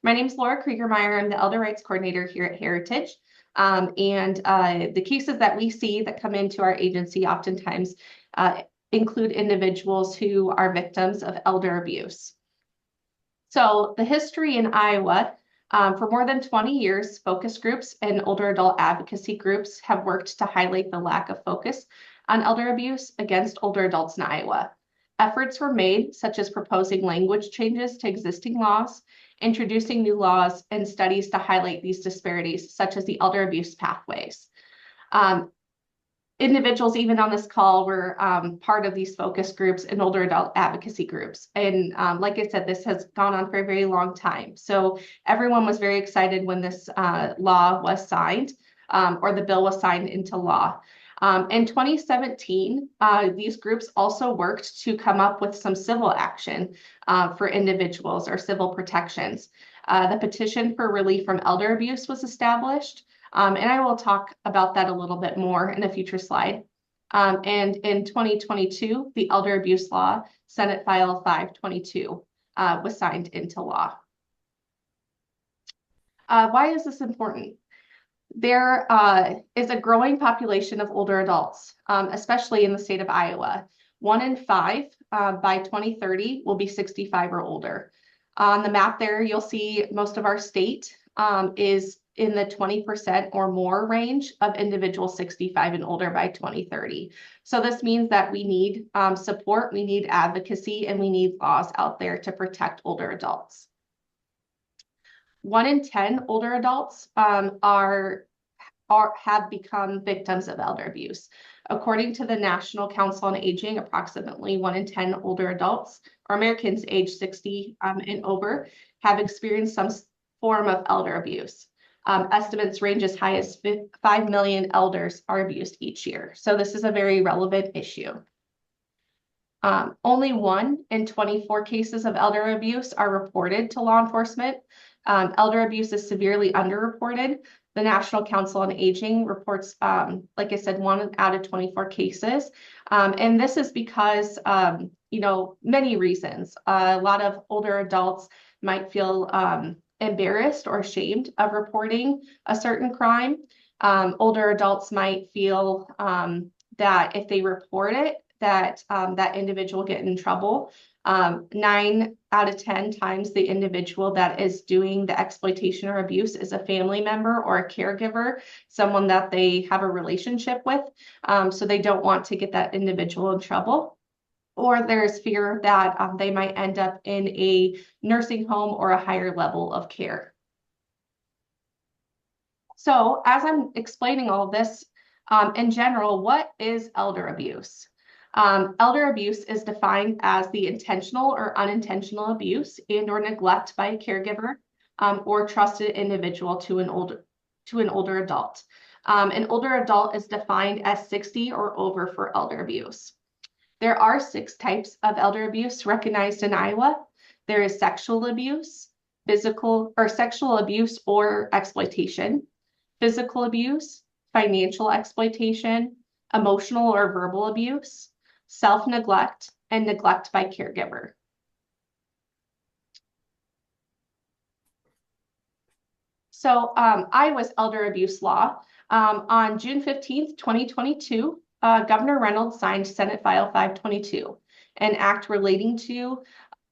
My name is Laura Kriegermeier. I'm the Elder Rights Coordinator here at Heritage. The cases that we see that come into our agency oftentimes include individuals who are victims of elder abuse. So the history in Iowa, for more than 20 years, focus groups and older adult advocacy groups have worked to highlight the lack of focus on elder abuse against older adults in Iowa. Efforts were made, such as proposing language changes to existing laws, introducing new laws, and studies to highlight these disparities, such as the elder abuse pathways. Individuals even on this call were part of these focus groups and older adult advocacy groups. And like I said, this has gone on for a very long time. So everyone was very excited when this law was signed or the bill was signed into law. In 2017, these groups also worked to come up with some civil action for individuals or civil protections. The petition for relief from elder abuse was established. And I will talk about that a little bit more in a future slide. And in 2022, the Elder Abuse Law, Senate File 522, was signed into law. Why is this important? There is a growing population of older adults, especially in the state of Iowa. 1 in 5 by 2030 will be 65 or older. On the map there, you'll see most of our state is in the 20% or more range of individuals 65 and older by 2030. So this means that we need support, we need advocacy, and we need laws out there to protect older adults. 1 in 10 older adults have become victims of elder abuse. According to the National Council on Aging, approximately 1 in 10 older adults or Americans age 60 and over have experienced some form of elder abuse. Estimates range as high as 5 million elders are abused each year. So this is a very relevant issue. Only 1 in 24 cases of elder abuse are reported to law enforcement. Elder abuse is severely underreported. The National Council on Aging reports, like I said, 1 out of 24 cases. And this is because, many reasons. A lot of older adults might feel embarrassed or ashamed of reporting a certain crime. Older adults might feel that if they report it, that that individual will get in trouble. 9 out of 10 times the individual that is doing the exploitation or abuse is a family member or a caregiver, someone that they have a relationship with. So they don't want to get that individual in trouble. Or there's fear that they might end up in a nursing home or a higher level of care. So as I'm explaining all of this, in general, what is elder abuse? Elder abuse is defined as the intentional or unintentional abuse and or neglect by a caregiver or trusted individual to an older adult. An older adult is defined as 60 or over for elder abuse. There are 6 types of elder abuse recognized in Iowa. There is sexual abuse, sexual abuse or exploitation, physical abuse, financial exploitation, emotional or verbal abuse, self-neglect, and neglect by caregiver. So Iowa's elder abuse law, on June 15th, 2022, Governor Reynolds signed Senate File 522, an act relating to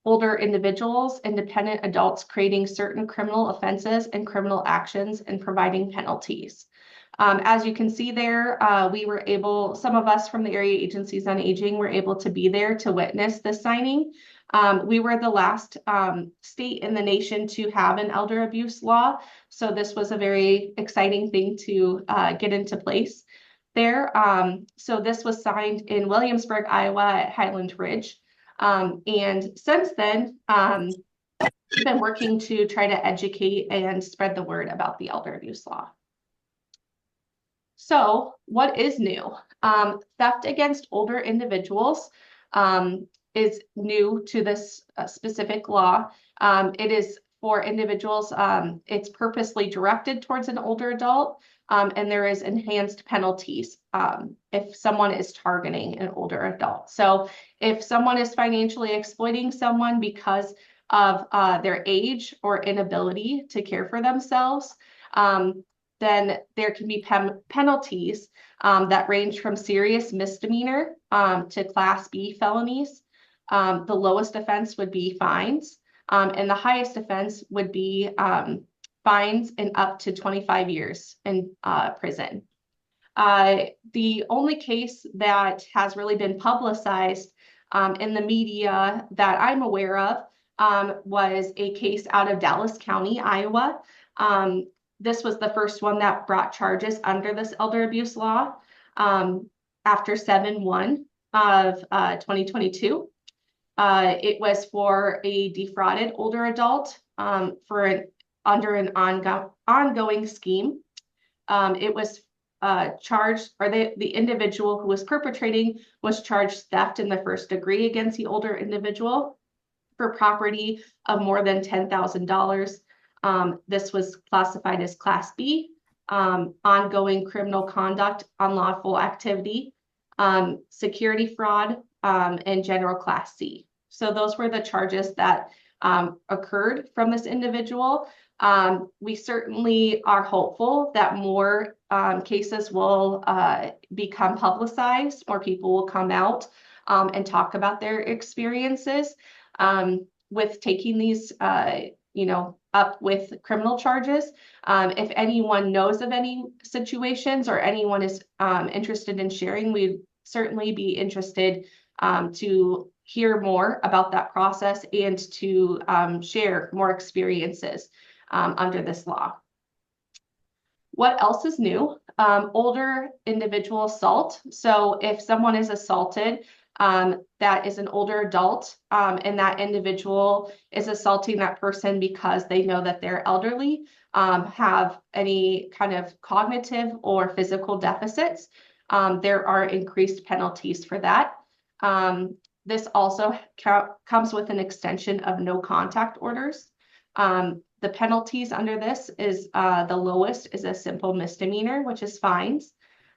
older individuals, independent adults creating certain criminal offenses and criminal actions and providing penalties. As you can see there, some of us from the area agencies on aging were able to be there to witness the signing. We were the last state in the nation to have an elder abuse law. So this was a very exciting thing to get into place there. So this was signed in Williamsburg, Iowa at Highland Ridge. And since then, we've been working to try to educate and spread the word about the elder abuse law. So what is new? Theft against older individuals is new to this specific law. It is for individuals, it's purposely directed towards an older adult, and there is enhanced penalties if someone is targeting an older adult. So if someone is financially exploiting someone because of their age or inability to care for themselves, then there can be penalties that range from serious misdemeanor to Class B felonies. The lowest offense would be fines, and the highest offense would be fines and up to 25 years in prison. The only case that has really been publicized in the media that I'm aware of was a case out of Dallas County, Iowa. This was the first one that brought charges under this elder abuse law after 7/1 of 2022. It was for a defrauded older adult under an ongoing scheme. It was charged, or the individual who was perpetrating was charged theft in the first degree against the older individual for property of more than $10,000. This was classified as Class B, ongoing criminal conduct, unlawful activity, security fraud, and general Class C. So those were the charges that occurred from this individual. We certainly are hopeful that more cases will become publicized, more people will come out and talk about their experiences with taking these, up with criminal charges. If anyone knows of any situations or anyone is interested in sharing, we'd certainly be interested to hear more about that process and to share more experiences under this law. What else is new? Older individual assault. So if someone is assaulted, that is an older adult, and that individual is assaulting that person because they know that they're elderly, have any kind of cognitive or physical deficits, there are increased penalties for that. This also comes with an extension of no contact orders. The penalties under this is the lowest is a simple misdemeanor, which is fines.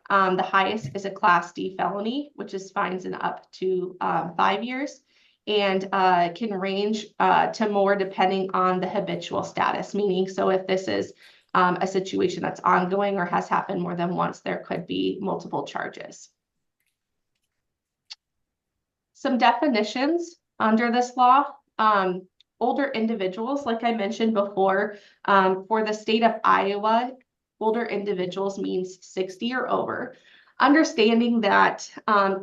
The highest is a Class D felony, which is fines and up to 5 years, and can range to more depending on the habitual status. Meaning, so if this is a situation that's ongoing or has happened more than once, there could be multiple charges. Some definitions under this law. Older individuals, like I mentioned before, for the state of Iowa, older individuals means 60 or over. Understanding that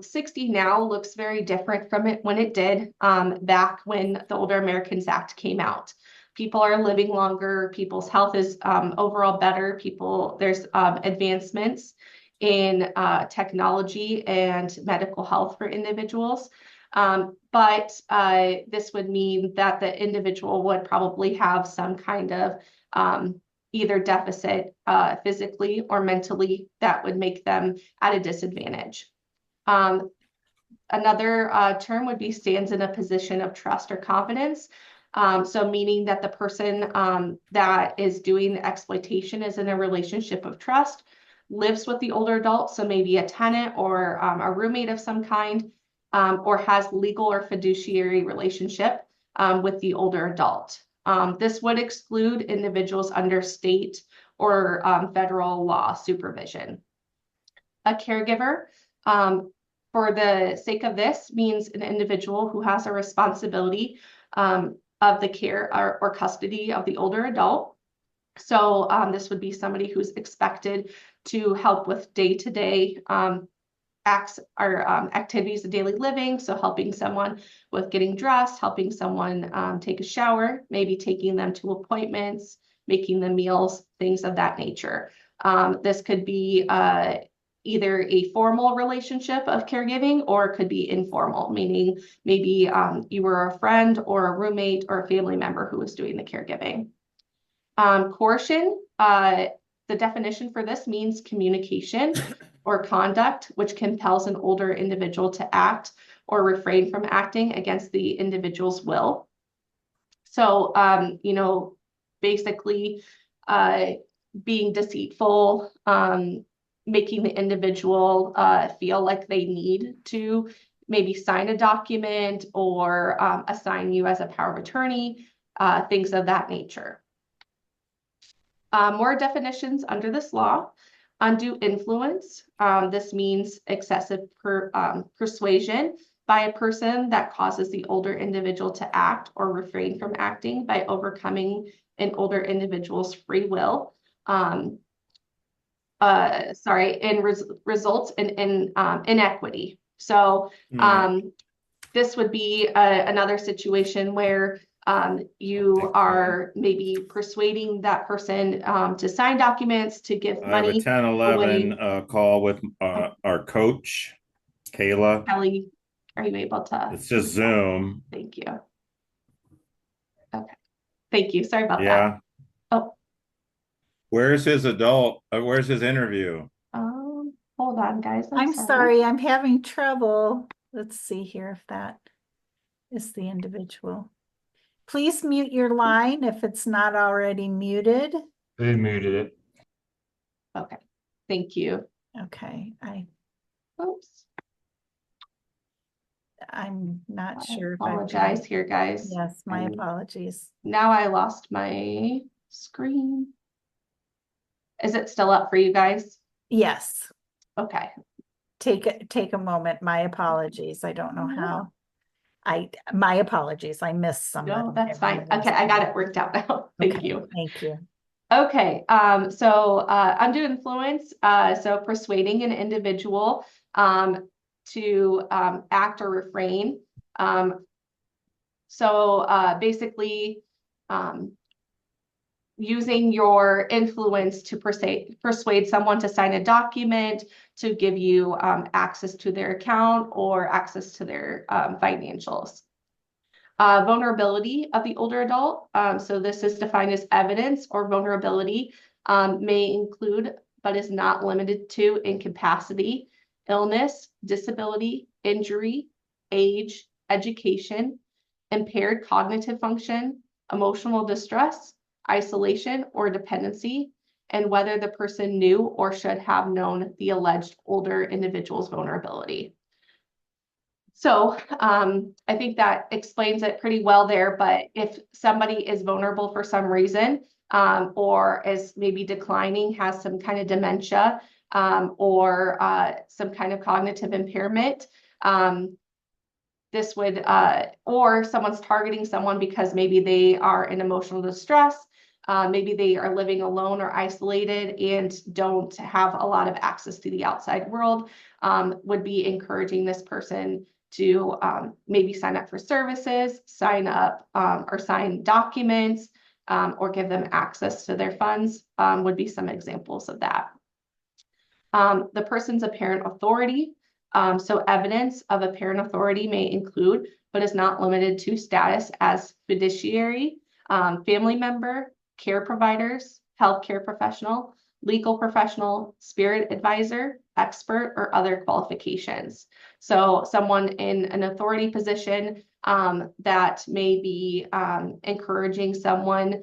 60 now looks very different from it when it did back when the Older Americans Act came out. People are living longer, people's health is overall better, there's advancements in technology and medical health for individuals. But this would mean that the individual would probably have some kind of either deficit physically or mentally that would make them at a disadvantage. Another term would be stands in a position of trust or confidence. So meaning that the person that is doing the exploitation is in a relationship of trust, lives with the older adult, so maybe a tenant or a roommate of some kind, or has legal or fiduciary relationship with the older adult. This would exclude individuals under state or federal law supervision. A caregiver, for the sake of this, means an individual who has a responsibility of the care or custody of the older adult. So this would be somebody who's expected to help with day-to-day acts or activities of daily living. So helping someone with getting dressed, helping someone take a shower, maybe taking them to appointments, making them meals, things of that nature. This could be either a formal relationship of caregiving, or it could be informal, meaning maybe you were a friend or a roommate or a family member who was doing the caregiving. Coercion, the definition for this means communication or conduct which compels an older individual to act or refrain from acting against the individual's will. So, basically being deceitful, making the individual feel like they need to maybe sign a document or assign you as a power of attorney, things of that nature. More definitions under this law. Undue influence. This means excessive persuasion by a person that causes the older individual to act or refrain from acting by overcoming an older individual's free will. Results in inequity. So this would be another situation where you are maybe persuading that person to sign documents, to give money. I have a 10:11 call with our coach, Kayla. Kelly, are you able to? It's just Zoom. Thank you. Okay. Thank you. Sorry about that. Yeah. Oh, Where's his where's his interview? hold on, guys. I'm sorry, I'm having trouble. Let's see here if that is the individual. Please mute your line if it's not already muted. They muted it. Okay. Thank you. Okay, Oops. I'm not sure if I apologize here, guys. Yes, my apologies. Now I lost my screen. Is it still up for you guys? Yes. Okay. Take a moment. My apologies. I don't know how. My apologies. I missed some. No, that's fine. Okay, I got it worked out now. Thank you. Thank you. Okay, so undue influence, so persuading an individual to act or refrain. Basically, using your influence to persuade someone to sign a document, to give you access to their account or access to their financials. Vulnerability of the older adult. So this is defined as evidence or vulnerability, may include, but is not limited to, incapacity, illness, disability, injury, age, education, impaired cognitive function, emotional distress, isolation, or dependency, and whether the person knew or should have known the alleged older individual's vulnerability. So I think that explains it pretty well there, but if somebody is vulnerable for some reason, or is maybe declining, has some kind of dementia, or some kind of cognitive impairment, this would, or someone's targeting someone because maybe they are in emotional distress, maybe they are living alone or isolated and don't have a lot of access to the outside world, would be encouraging this person to maybe sign up for services, sign up or sign documents, or give them access to their funds, would be some examples of that. The person's apparent authority. So evidence of apparent authority may include, but is not limited to, status as fiduciary, family member, care providers, healthcare professional, legal professional, spirit advisor, expert, or other qualifications. So someone in an authority position that may be encouraging someone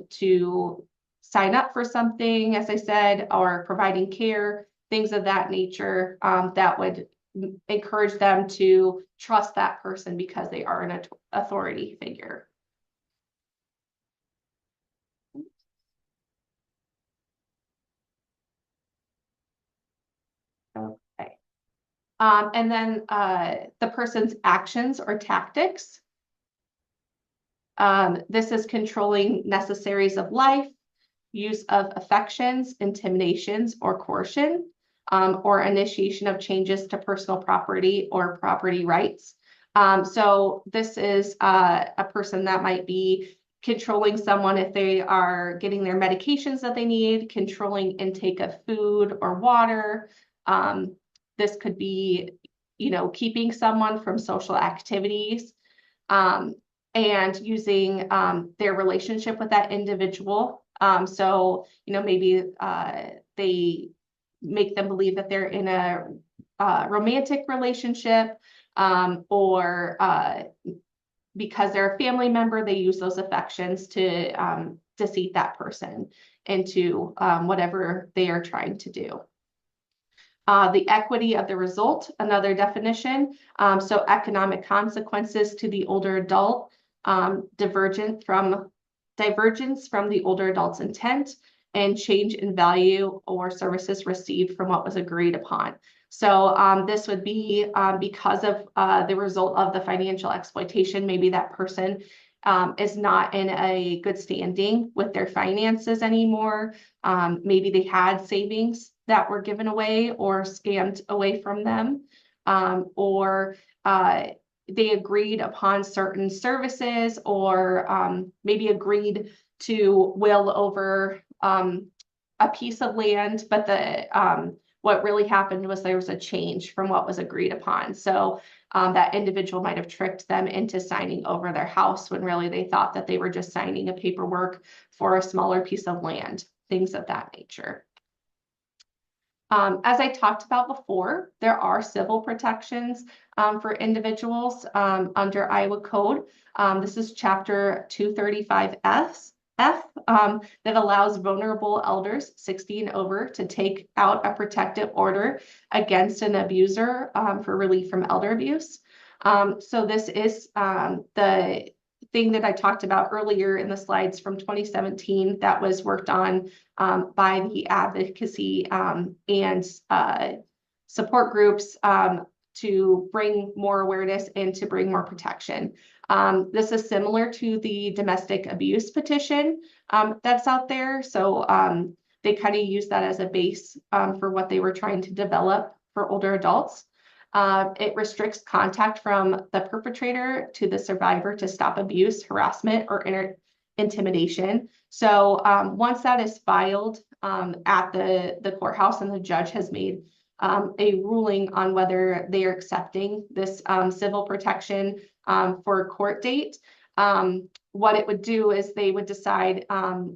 to sign up for something, as I said, or providing care, things of that nature, that would encourage them to trust that person because they are an authority figure. Okay. And then the person's actions or tactics. This is controlling necessaries of life, use of affections, intimidations, or coercion, or initiation of changes to personal property or property rights. So this is a person that might be controlling someone if they are getting their medications that they need, controlling intake of food or water. This could be, keeping someone from social activities, and using their relationship with that individual. So, maybe they make them believe that they're in a romantic relationship, or because they're a family member, they use those affections to deceive that person into whatever they are trying to do. The equity of the result, another definition. So economic consequences to the older adult, divergence from the older adult's intent, and change in value or services received from what was agreed upon. So this would be because of the result of the financial exploitation. Maybe that person is not in a good standing with their finances anymore. Maybe they had savings that were given away or scammed away from them, or they agreed upon certain services, or maybe agreed to will over a piece of land, but what really happened was there was a change from what was agreed upon. So that individual might have tricked them into signing over their house when really they thought that they were just signing a paperwork for a smaller piece of land, things of that nature. As I talked about before, there are civil protections for individuals under Iowa Code. This is Chapter 235F, that allows vulnerable elders 60 and over to take out a protective order against an abuser for relief from elder abuse. So this is the thing that I talked about earlier in the slides from 2017 that was worked on by the advocacy and support groups to bring more awareness and to bring more protection. This is similar to the domestic abuse petition that's out there. So they kind of use that as a base for what they were trying to develop for older adults. It restricts contact from the perpetrator to the survivor to stop abuse, harassment, or intimidation. So once that is filed at the courthouse and the judge has made a ruling on whether they are accepting this civil protection for a court date, what it would do is they would decide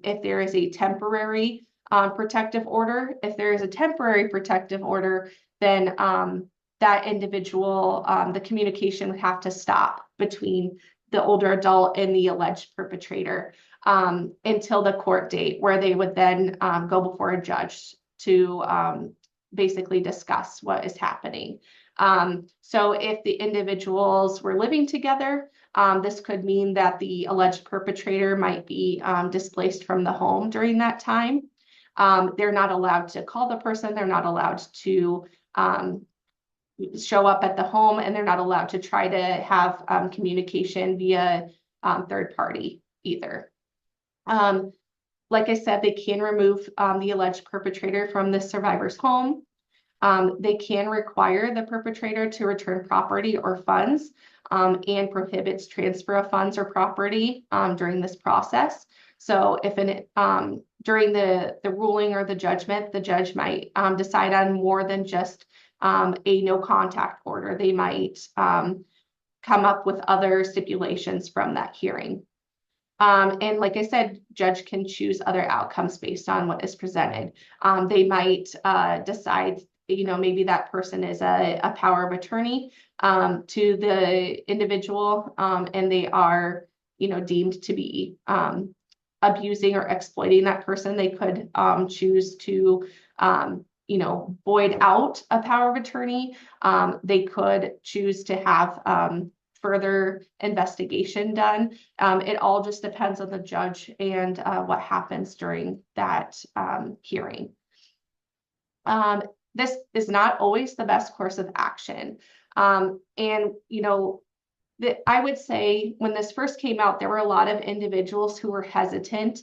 if there is a temporary protective order. If there is a temporary protective order, then that individual, the communication would have to stop between the older adult and the alleged perpetrator until the court date, where they would then go before a judge to basically discuss what is happening. So if the individuals were living together, this could mean that the alleged perpetrator might be displaced from the home during that time. They're not allowed to call the person. They're not allowed to show up at the home, and they're not allowed to try to have communication via third party either. Like I said, they can remove the alleged perpetrator from the survivor's home. They can require the perpetrator to return property or funds and prohibits transfer of funds or property during this process. So if during the ruling or the judgment, the judge might decide on more than just a no contact order. They might come up with other stipulations from that hearing. And like I said, judge can choose other outcomes based on what is presented. They might decide, maybe that person is a power of attorney to the individual, and they are, deemed to be abusing or exploiting that person. They could choose to void out a power of attorney. They could choose to have further investigation done. It all just depends on the judge and what happens during that hearing. This is not always the best course of action. I would say when this first came out, there were a lot of individuals who were hesitant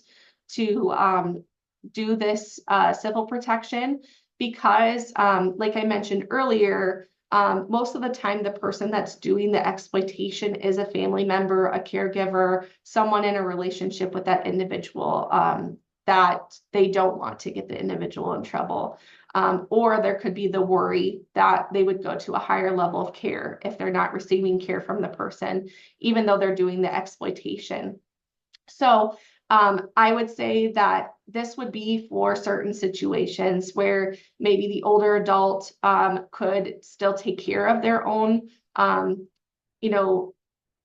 to do this civil protection because, like I mentioned earlier, most of the time the person that's doing the exploitation is a family member, a caregiver, someone in a relationship with that individual that they don't want to get the individual in trouble. Or there could be the worry that they would go to a higher level of care if they're not receiving care from the person, even though they're doing the exploitation. So I would say that this would be for certain situations where maybe the older adult could still take care of their own,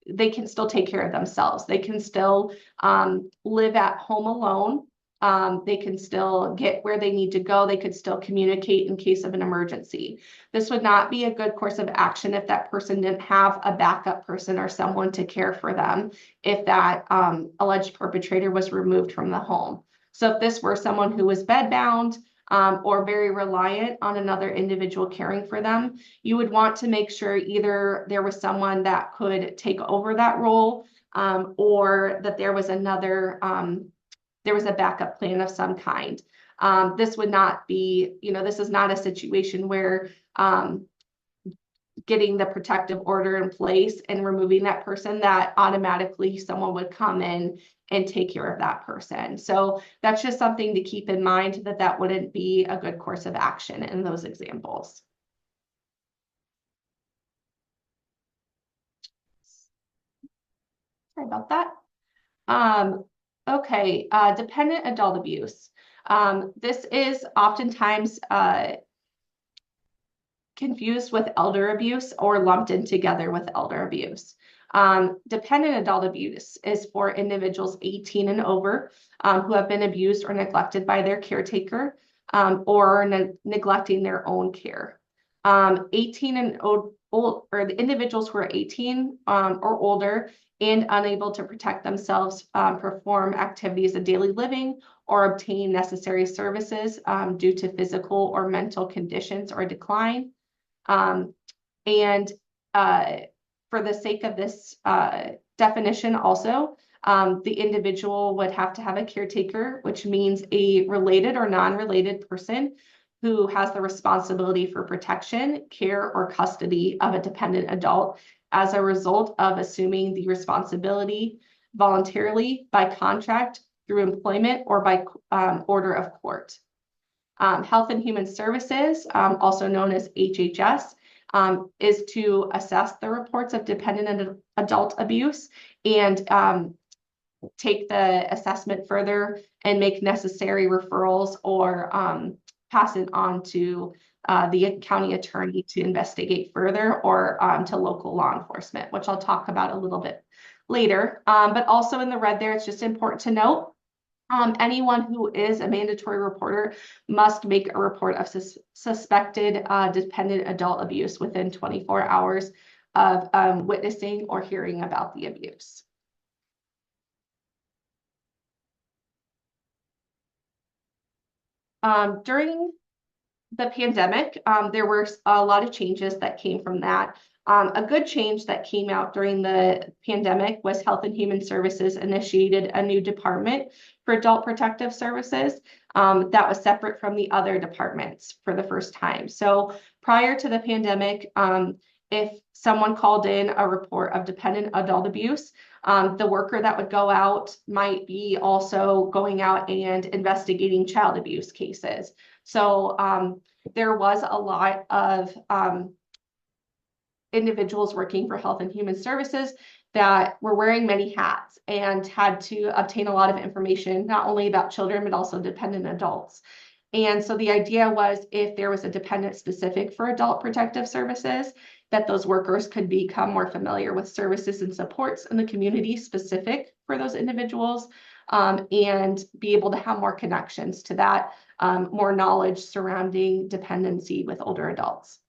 they can still take care of themselves. They can still live at home alone They can still get where they need to go. They could still communicate in case of an emergency. This would not be a good course of action if that person didn't have a backup person or someone to care for them if that alleged perpetrator was removed from the home. So if this were someone who was bedbound or very reliant on another individual caring for them, you would want to make sure either there was someone that could take over that role or that there was there was a backup plan of some kind. This would not be, this is not a situation where getting the protective order in place and removing that person, that automatically someone would come in and take care of that person. So that's just something to keep in mind, that that wouldn't be a good course of action in those examples. Sorry about that. Okay, dependent adult abuse. This is oftentimes confused with elder abuse or lumped in together with elder abuse. Dependent adult abuse is for individuals 18 and over who have been abused or neglected by their caretaker or neglecting their own care. 18 and old, or the individuals who are 18 or older and unable to protect themselves, perform activities of daily living or obtain necessary services due to physical or mental conditions or decline. And for the sake of this definition also, the individual would have to have a caretaker, which means a related or non-related person who has the responsibility for protection, care, or custody of a dependent adult as a result of assuming the responsibility voluntarily, by contract, through employment, or by order of court. Health and Human Services, also known as HHS, is to assess the reports of dependent adult abuse and take the assessment further and make necessary referrals or pass it on to the county attorney to investigate further, or to local law enforcement, which I'll talk about a little bit later. But also in the red there, it's just important to note, anyone who is a mandatory reporter must make a report of suspected dependent adult abuse within 24 hours of witnessing or hearing about the abuse. During the pandemic, there were a lot of changes that came from that. A good change that came out during the pandemic was Health and Human Services initiated a new department for adult protective services that was separate from the other departments for the first time. So prior to the pandemic, if someone called in a report of dependent adult abuse, the worker that would go out might be also going out and investigating child abuse cases. So there was a lot of individuals working for Health and Human Services that were wearing many hats and had to obtain a lot of information, not only about children, but also dependent adults. And so the idea was, if there was a dependent specific for adult protective services, that those workers could become more familiar with services and supports in the community specific for those individuals, and be able to have more connections to that, more knowledge surrounding dependency with older adults.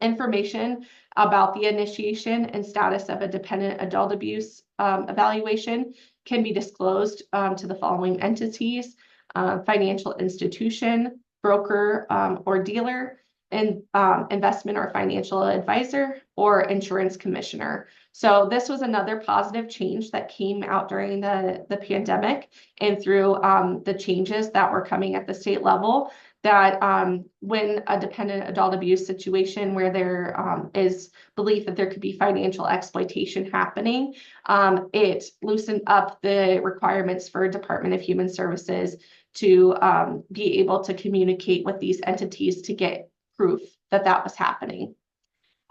Information about the initiation and status of a dependent adult abuse evaluation can be disclosed to the following entities: financial institution, broker or dealer, and investment or financial advisor, or insurance commissioner. So this was another positive change that came out during the pandemic and through the changes that were coming at the state level, that when a dependent adult abuse situation where there is belief that there could be financial exploitation happening, it loosened up the requirements for Department of Human Services to be able to communicate with these entities to get proof that that was happening.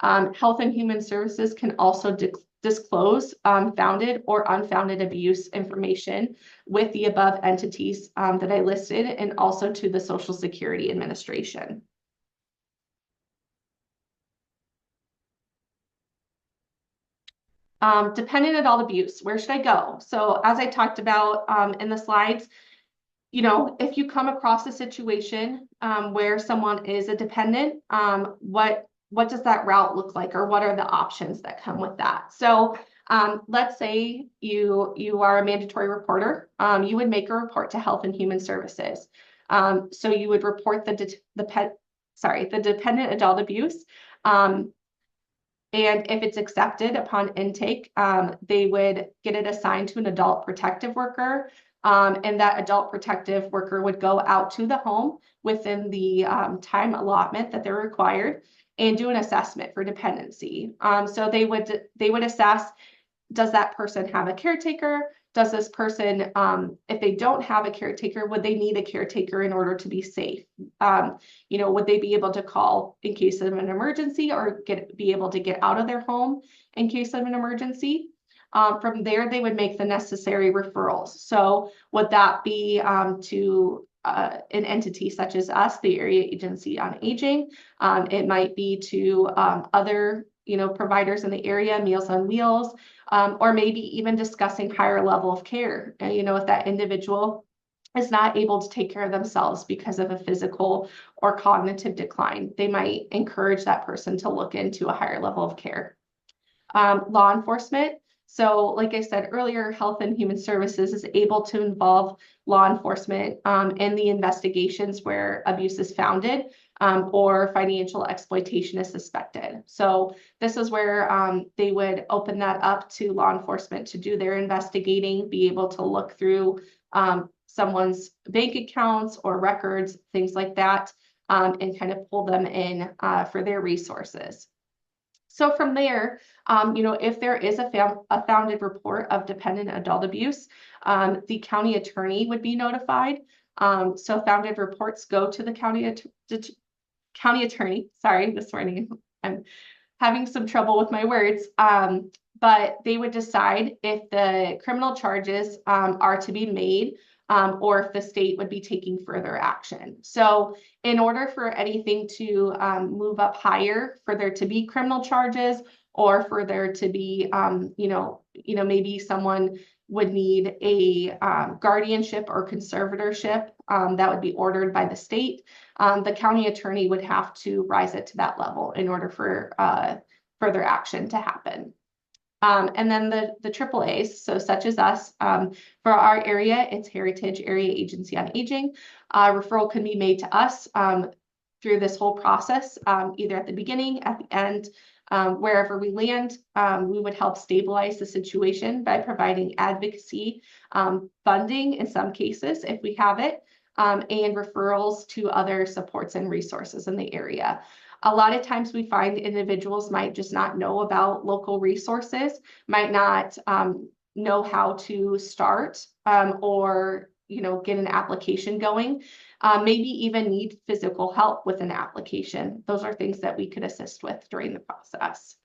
Health and Human Services can also disclose founded or unfounded abuse information with the above entities that I listed, and also to the Social Security Administration. Dependent adult abuse, where should I go? So as I talked about in the slides, you know, if you come across a situation where someone is a dependent, what does that route look like, or what are the options that come with that? So let's say you are a mandatory reporter. You would make a report to Health and Human Services. So you would report the dependent adult abuse. And if it's accepted upon intake, they would get it assigned to an adult protective worker. And that adult protective worker would go out to the home within the time allotment that they're required and do an assessment for dependency. So they would assess, does that person have a caretaker? Does this person, if they don't have a caretaker, would they need a caretaker in order to be safe? You know, would they be able to call in case of an emergency, or be able to get out of their home in case of an emergency? From there, they would make the necessary referrals. So would that be to an entity such as us, the Area Agency on Aging? It might be to other, you know, providers in the area, Meals on Wheels, or maybe even discussing higher level of care. And, you know, if that individual is not able to take care of themselves because of a physical or cognitive decline, they might encourage that person to look into a higher level of care. Law enforcement. So like I said earlier, Health and Human Services is able to involve law enforcement in the investigations where abuse is founded or financial exploitation is suspected. So this is where they would open that up to law enforcement to do their investigating, be able to look through someone's bank accounts or records, things like that, and kind of pull them in for their resources. So from there, you know, if there is a founded report of dependent adult abuse, the county attorney would be notified. So founded reports go to the county attorney. Sorry, this morning I'm having some trouble with my words. But they would decide if the criminal charges are to be made, or if the state would be taking further action. So in order for anything to move up higher, for there to be criminal charges, or for there to be, you know, maybe someone would need a guardianship or conservatorship that would be ordered by the state, the county attorney would have to rise it to that level in order for further action to happen. And then the AAAs, so such as us, for our area, it's Heritage Area Agency on Aging. Referral can be made to us through this whole process, either at the beginning, at the end, wherever we land. We would help stabilize the situation by providing advocacy, funding in some cases, if we have it, and referrals to other supports and resources in the area. A lot of times we find individuals might just not know about local resources, might not know how to start or, you know, get an application going, maybe even need physical help with an application. Those are things that we could assist with during the process.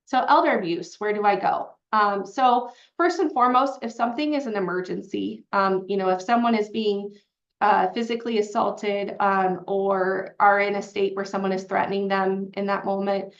So elder abuse, where do I go? So first and foremost, if something is an emergency, you know, if someone is being physically assaulted or are in a state where someone is threatening them in that moment,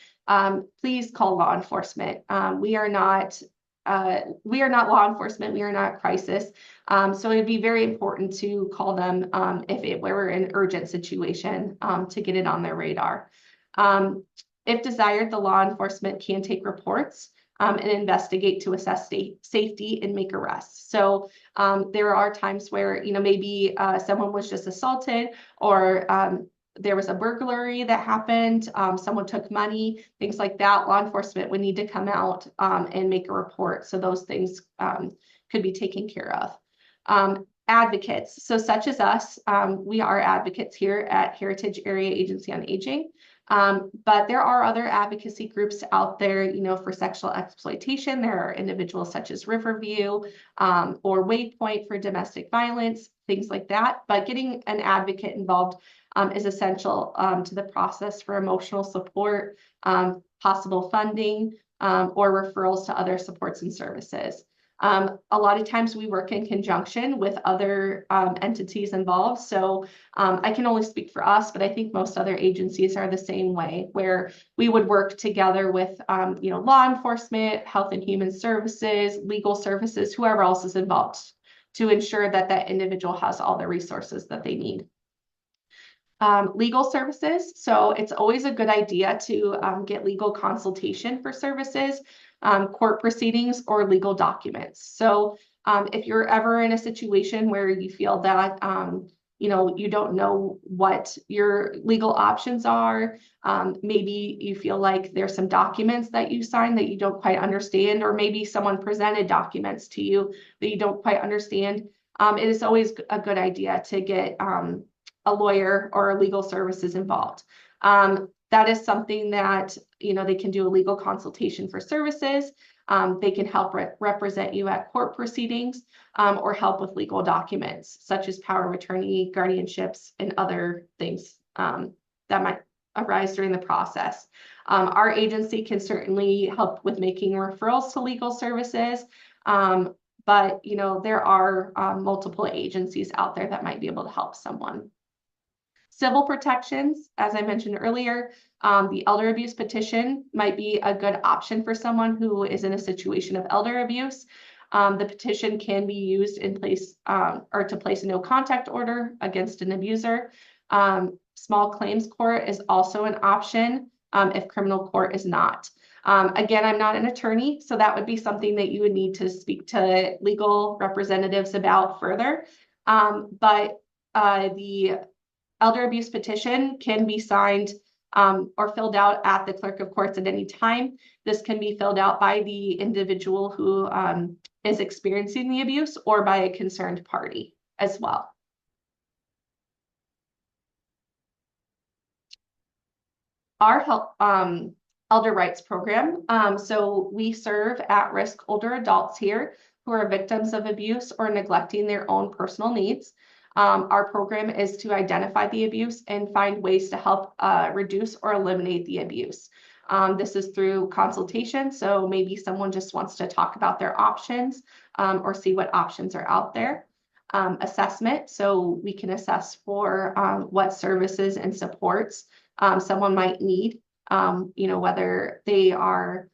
please call law enforcement. We are not law enforcement. We are not crisis. So it'd be very important to call them if it were an urgent situation to get it on their radar. If desired, the law enforcement can take reports and investigate to assess safety and make arrests. So there are times where, you know, maybe someone was just assaulted, or there was a burglary that happened, someone took money, things like that. Law enforcement would need to come out and make a report. So those things could be taken care of. Advocates, so such as us, we are advocates here at Heritage Area Agency on Aging. But there are other advocacy groups out there, you know, for sexual exploitation. There are individuals such as Riverview or Waypoint for domestic violence, things like that. But getting an advocate involved is essential to the process for emotional support, possible funding, or referrals to other supports and services. A lot of times we work in conjunction with other entities involved. So I can only speak for us, but I think most other agencies are the same way, where we would work together with law enforcement, health and human services, legal services, whoever else is involved, to ensure that that individual has all the resources that they need. Legal services. So it's always a good idea to get legal consultation for services, court proceedings, or legal documents. So if you're ever in a situation where you feel that you don't know what your legal options are, maybe you feel like there's some documents that you signed that you don't quite understand, or maybe someone presented documents to you that you don't quite understand, it is always a good idea to get a lawyer or legal services involved. That is something that, they can do a legal consultation for services. They can help represent you at court proceedings, or help with legal documents such as power of attorney, guardianships, and other things that might arise during the process. Our agency can certainly help with making referrals to legal services. But there are multiple agencies out there that might be able to help someone. Civil protections, as I mentioned earlier, the elder abuse petition might be a good option for someone who is in a situation of elder abuse. The petition can be used in place or to place a no contact order against an abuser. Small claims court is also an option if criminal court is not. Again, I'm not an attorney, so that would be something that you would need to speak to legal representatives about further. But the elder abuse petition can be signed or filled out at the clerk of courts at any time. This can be filled out by the individual who is experiencing the abuse, or by a concerned party as well. Our elder rights program. So we serve at-risk older adults here who are victims of abuse or neglecting their own personal needs. Our program is to identify the abuse and find ways to help reduce or eliminate the abuse. This is through consultation. So maybe someone just wants to talk about their options or see what options are out there. Assessment. So we can assess for what services and supports someone might need, whether they are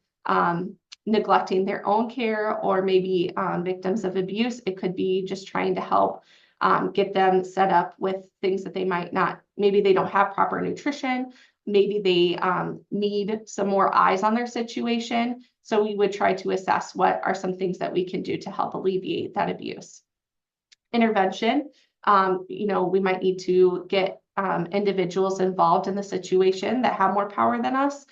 neglecting their own care or maybe victims of abuse. It could be just trying to help get them set up with things that they might not, maybe they don't have proper nutrition, maybe they need some more eyes on their situation. So we would try to assess what are some things that we can do to help alleviate that abuse. Intervention, we might need to get individuals involved in the situation that have more power than us.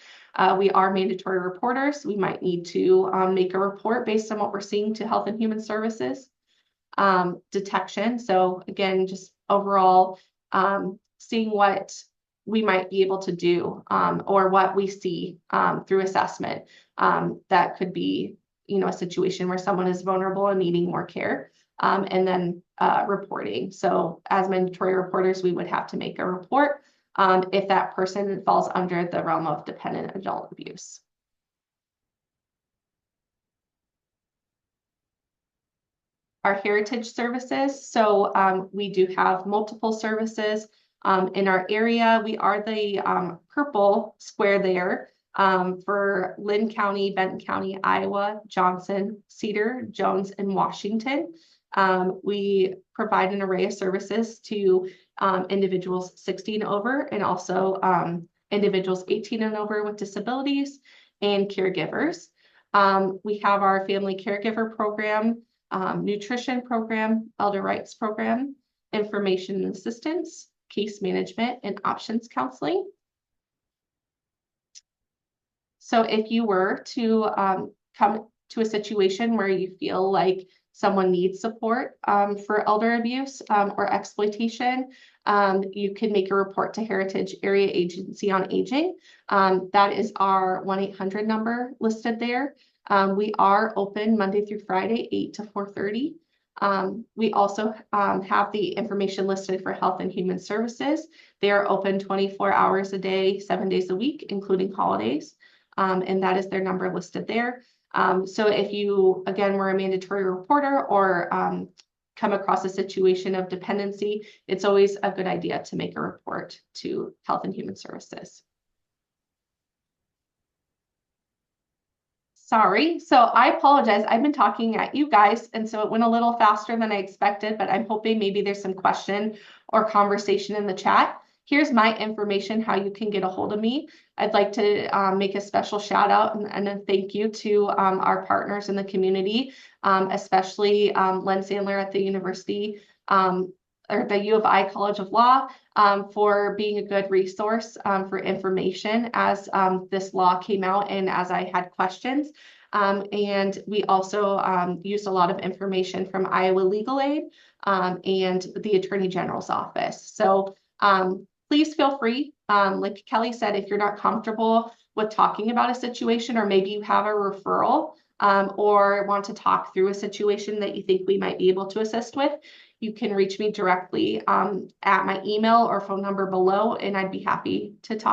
We are mandatory reporters. We might need to make a report based on what we're seeing to Health and Human Services. Detection. So again, just overall seeing what we might be able to do or what we see through assessment. That could be, a situation where someone is vulnerable and needing more care. And then reporting. So as mandatory reporters, we would have to make a report if that person falls under the realm of dependent adult abuse. Our heritage services. So we do have multiple services in our area. We are the purple square there for Lynn County, Benton County, Iowa, Johnson, Cedar, Jones, and Washington. We provide an array of services to individuals 16 and over, and also individuals 18 and over with disabilities and caregivers. We have our family caregiver program, nutrition program, elder rights program, information and assistance, case management, and options counseling. So if you were to come to a situation where you feel like someone needs support for elder abuse or exploitation, you can make a report to Heritage Area Agency on Aging. That is our 1-800 number listed there. We are open Monday through Friday, 8 to 4:30. We also have the information listed for Health and Human Services. They are open 24 hours a day, 7 days a week, including holidays. And that is their number listed there. So if you, again, were a mandatory reporter or come across a situation of dependency, it's always a good idea to make a report to Health and Human Services. Sorry, so I apologize. I've been talking at you guys, and so it went a little faster than I expected, but I'm hoping maybe there's some question or conversation in the chat. Here's my information, how you can get a hold of me. I'd like to make a special shout out and a thank you to our partners in the community, especially Len Sandler at the University or the U of I College of Law for being a good resource for information as this law came out and as I had questions. And we also used a lot of information from Iowa Legal Aid and the Attorney General's office. So please feel free. Like Kelly said, if you're not comfortable with talking about a situation, or maybe you have a referral or want to talk through a situation that you think we might be able to assist with, you can reach me directly at my email or phone number below, and I'd be happy to talk